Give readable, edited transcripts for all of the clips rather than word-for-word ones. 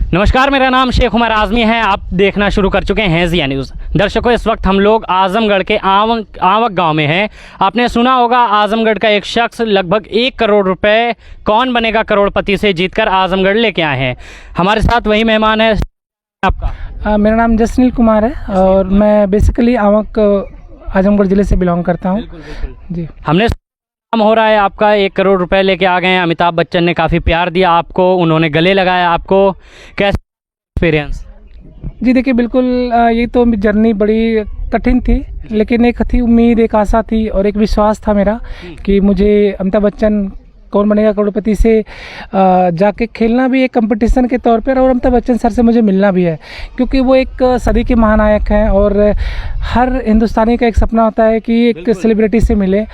नमस्कार, मेरा नाम शेख उमर आज़मी है। आप देखना शुरू कर चुके हैं ज़िया न्यूज़। दर्शकों, इस वक्त हम लोग आज़मगढ़ के आवक गांव में हैं। आपने सुना होगा, आज़मगढ़ का एक शख्स लगभग 1 करोड़ रुपए कौन बनेगा करोड़पति से जीतकर आज़मगढ़ लेके आए हैं। हमारे साथ वही मेहमान है। आपका? मेरा नाम जसनील कुमार है और मैं बेसिकली आवक आज़मगढ़ ज़िले से बिलोंग करता हूँ। जी, हमने काम हो रहा है आपका, 1 करोड़ रुपए लेके आ गए हैं। अमिताभ बच्चन ने काफ़ी प्यार दिया आपको, उन्होंने गले लगाया आपको। कैसा एक्सपीरियंस? जी देखिए, बिल्कुल ये तो जर्नी बड़ी कठिन थी, लेकिन एक थी उम्मीद, एक आशा थी और एक विश्वास था मेरा कि मुझे अमिताभ बच्चन कौन बनेगा करोड़पति से जाके खेलना भी एक कंपटीशन के तौर पर, और अमिताभ बच्चन सर से मुझे मिलना भी है, क्योंकि वो एक सदी के महानायक हैं और हर हिंदुस्तानी का एक सपना होता है कि एक सेलिब्रिटी से मिले,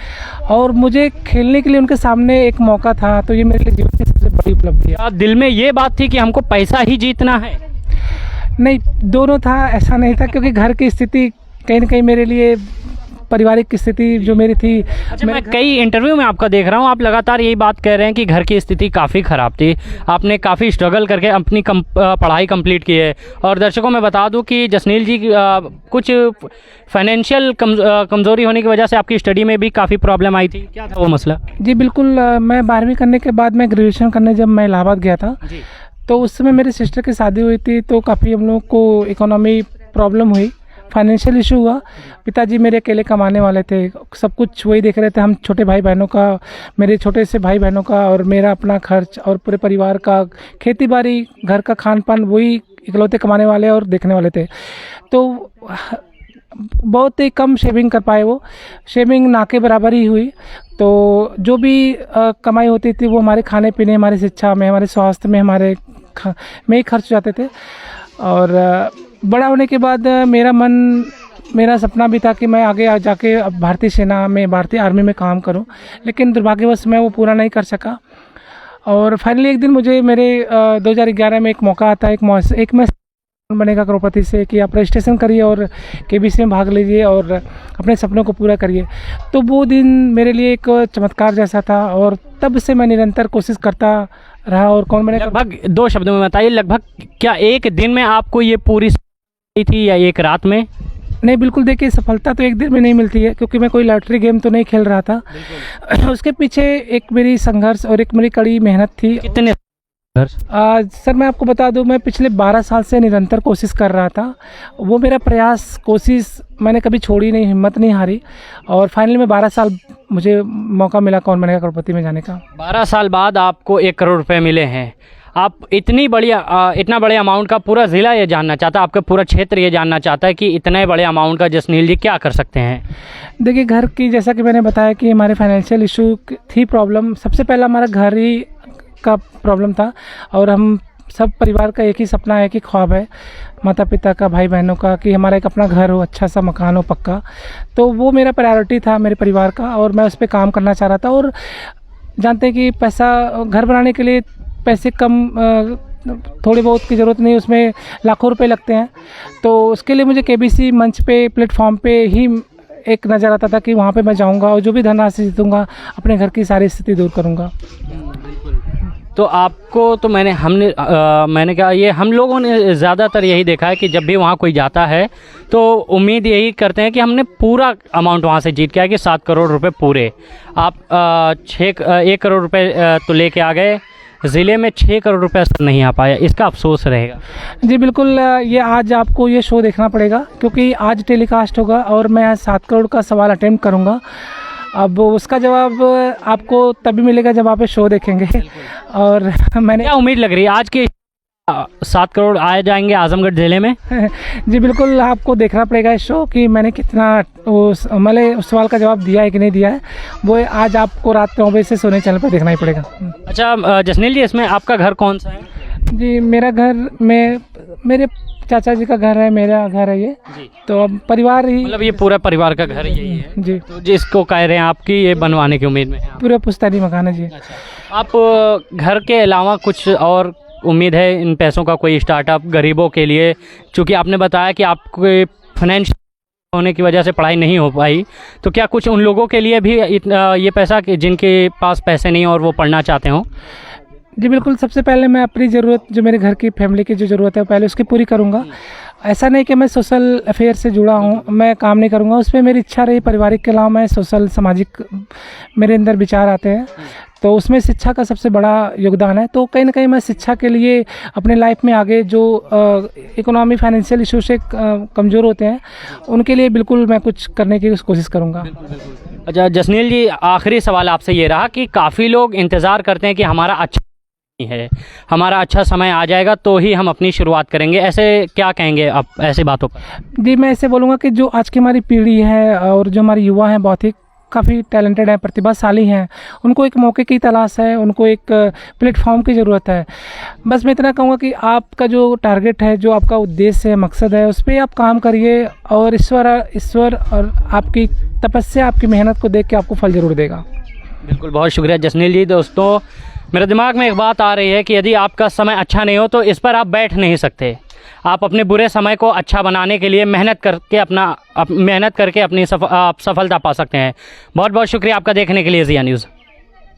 और मुझे खेलने के लिए उनके सामने एक मौका था। तो ये मेरे लिए जीवन की सबसे बड़ी उपलब्धि है। दिल में ये बात थी कि हमको पैसा ही जीतना है? नहीं, दोनों था, ऐसा नहीं था, क्योंकि घर की स्थिति कहीं ना कहीं मेरे लिए, पारिवारिक स्थिति जो मेरी थी। अच्छा, मैं कई इंटरव्यू में आपका देख रहा हूँ, आप लगातार यही बात कह रहे हैं कि घर की स्थिति काफ़ी ख़राब थी। आपने काफ़ी स्ट्रगल करके अपनी पढ़ाई कंप्लीट की है। और दर्शकों में बता दूं कि जसनील जी कुछ फाइनेंशियल कमज़ोरी होने की वजह से आपकी स्टडी में भी काफ़ी प्रॉब्लम आई थी। क्या था वो मसला? जी बिल्कुल, मैं 12वीं करने के बाद मैं ग्रेजुएशन करने जब मैं इलाहाबाद गया था, तो उस समय मेरी सिस्टर की शादी हुई थी, तो काफ़ी हम लोग को इकोनॉमी प्रॉब्लम हुई, फाइनेंशियल इशू हुआ। पिताजी मेरे अकेले कमाने वाले थे, सब कुछ वही देख रहे थे। हम छोटे भाई बहनों का, मेरे छोटे से भाई बहनों का और मेरा अपना खर्च और पूरे परिवार का, खेती बाड़ी, घर का खान पान, वही इकलौते कमाने वाले और देखने वाले थे। तो बहुत ही कम शेविंग कर पाए, वो शेविंग ना के बराबर ही हुई। तो जो भी कमाई होती थी वो हमारे खाने पीने, हमारी शिक्षा में, हमारे स्वास्थ्य में, हमारे में ही खर्च जाते थे। और बड़ा होने के बाद मेरा सपना भी था कि मैं आगे जाके अब भारतीय सेना में, भारतीय आर्मी में काम करूं, लेकिन दुर्भाग्यवश मैं वो पूरा नहीं कर सका। और फाइनली एक दिन मुझे मेरे 2011 में एक मौका आता है, एक मैं बनेगा करोड़पति से, कि आप रजिस्ट्रेशन करिए और केबीसी में भाग लीजिए और अपने सपनों को पूरा करिए। तो वो दिन मेरे लिए एक चमत्कार जैसा था, और तब से मैं निरंतर कोशिश करता रहा। और कौन बनेगा, लगभग 2 शब्दों में बताइए, लगभग क्या एक दिन में आपको ये पूरी थी या एक रात में? नहीं, बिल्कुल देखिए, सफलता तो एक दिन में नहीं मिलती है, क्योंकि मैं कोई लॉटरी गेम तो नहीं खेल रहा था। उसके पीछे एक मेरी संघर्ष और एक मेरी कड़ी मेहनत थी। कितने सर मैं आपको बता दूं, मैं पिछले 12 साल से निरंतर कोशिश कर रहा था। वो मेरा प्रयास, कोशिश मैंने कभी छोड़ी नहीं, हिम्मत नहीं हारी, और फाइनली में 12 साल मुझे मौका मिला कौन बनेगा करोड़पति में जाने का। 12 साल बाद आपको 1 करोड़ रुपए मिले हैं। आप इतना बड़े अमाउंट का, पूरा ज़िला ये जानना चाहता है, आपका पूरा क्षेत्र ये जानना चाहता है कि इतने बड़े अमाउंट का जसनील जी क्या कर सकते हैं? देखिए, घर की, जैसा कि मैंने बताया कि हमारे फाइनेंशियल इशू थी प्रॉब्लम। सबसे पहला हमारा घर ही का प्रॉब्लम था, और हम सब परिवार का एक ही सपना है, एक ही ख्वाब है, माता पिता का, भाई बहनों का, कि हमारा एक अपना घर हो, अच्छा सा मकान हो पक्का। तो वो मेरा प्रायोरिटी था, मेरे परिवार का, और मैं उस पर काम करना चाह रहा था। और जानते हैं कि पैसा, घर बनाने के लिए पैसे कम, थोड़ी बहुत की ज़रूरत नहीं, उसमें लाखों रुपए लगते हैं। तो उसके लिए मुझे केबीसी मंच पे, प्लेटफॉर्म पे ही एक नज़र आता था कि वहाँ पे मैं जाऊँगा और जो भी धनराशि जीतूँगा, अपने घर की सारी स्थिति दूर करूँगा। तो आपको तो मैंने कहा, ये हम लोगों ने ज़्यादातर यही देखा है कि जब भी वहाँ कोई जाता है तो उम्मीद यही करते हैं कि हमने पूरा अमाउंट वहाँ से जीत के आए, कि 7 करोड़ रुपए पूरे। आप 1 करोड़ रुपए तो लेके आ गए, ज़िले में 6 करोड़ रुपए नहीं आ पाया, इसका अफसोस रहेगा? जी बिल्कुल, ये आज आपको ये शो देखना पड़ेगा, क्योंकि आज टेलीकास्ट होगा और मैं आज 7 करोड़ का सवाल अटेम्प्ट करूँगा। अब उसका जवाब आपको तभी मिलेगा जब आप शो देखेंगे। और मैंने, क्या उम्मीद लग रही है आज के 7 करोड़ आ जाएंगे आजमगढ़ ज़िले में? जी बिल्कुल, आपको देखना पड़ेगा इस शो कि मैंने कितना उस सवाल का जवाब दिया है कि नहीं दिया है। वो आज आपको रात 9 बजे से सोने चैनल पर देखना ही पड़ेगा। अच्छा जसनील जी, इसमें आपका घर कौन सा है? जी, मेरा घर में मेरे चाचा जी का घर है, मेरा घर है ये जी। तो अब परिवार ही, मतलब ये पूरा परिवार का घर यही है जी। तो जिसको कह रहे हैं आपकी ये बनवाने की उम्मीद में है? पूरा पुश्तैनी मकान है जी। अच्छा, आप घर के अलावा कुछ और उम्मीद है इन पैसों का, कोई स्टार्टअप गरीबों के लिए? चूँकि आपने बताया कि आपको फाइनेंशियल होने की वजह से पढ़ाई नहीं हो पाई, तो क्या कुछ उन लोगों के लिए भी ये पैसा, जिनके पास पैसे नहीं और वो पढ़ना चाहते हों? जी बिल्कुल, सबसे पहले मैं अपनी ज़रूरत, जो मेरे घर की फैमिली की जो ज़रूरत है पहले उसकी पूरी करूँगा। ऐसा नहीं कि मैं सोशल अफेयर से जुड़ा हूँ, मैं काम नहीं करूँगा, उस पे मेरी इच्छा रही पारिवारिक के अलावा मैं सोशल सामाजिक मेरे अंदर विचार आते हैं, तो उसमें शिक्षा का सबसे बड़ा योगदान है। तो कहीं ना कहीं मैं शिक्षा के लिए अपने लाइफ में आगे जो इकोनॉमी फाइनेंशियल इशू से कमज़ोर होते हैं उनके लिए बिल्कुल मैं कुछ करने की कोशिश करूँगा। अच्छा जसनील जी, आखिरी सवाल आपसे ये रहा कि काफ़ी लोग इंतज़ार करते हैं कि हमारा अच्छा है, हमारा अच्छा समय आ जाएगा तो ही हम अपनी शुरुआत करेंगे, ऐसे क्या कहेंगे आप ऐसी बातों पर? जी मैं ऐसे बोलूँगा कि जो आज की हमारी पीढ़ी है और जो हमारे युवा हैं बहुत ही काफ़ी टैलेंटेड हैं, प्रतिभाशाली हैं, उनको एक मौके की तलाश है, उनको एक प्लेटफॉर्म की ज़रूरत है। बस मैं इतना कहूँगा कि आपका जो टारगेट है, जो आपका उद्देश्य है, मकसद है, उस पर आप काम करिए और ईश्वर और आपकी तपस्या, आपकी मेहनत को देख के आपको फल ज़रूर देगा। बिल्कुल, बहुत शुक्रिया जसनील जी। दोस्तों, मेरे दिमाग में एक बात आ रही है कि यदि आपका समय अच्छा नहीं हो तो इस पर आप बैठ नहीं सकते। आप अपने बुरे समय को अच्छा बनाने के लिए मेहनत करके अपनी आप सफलता पा सकते हैं। बहुत बहुत शुक्रिया आपका देखने के लिए ज़िया न्यूज़।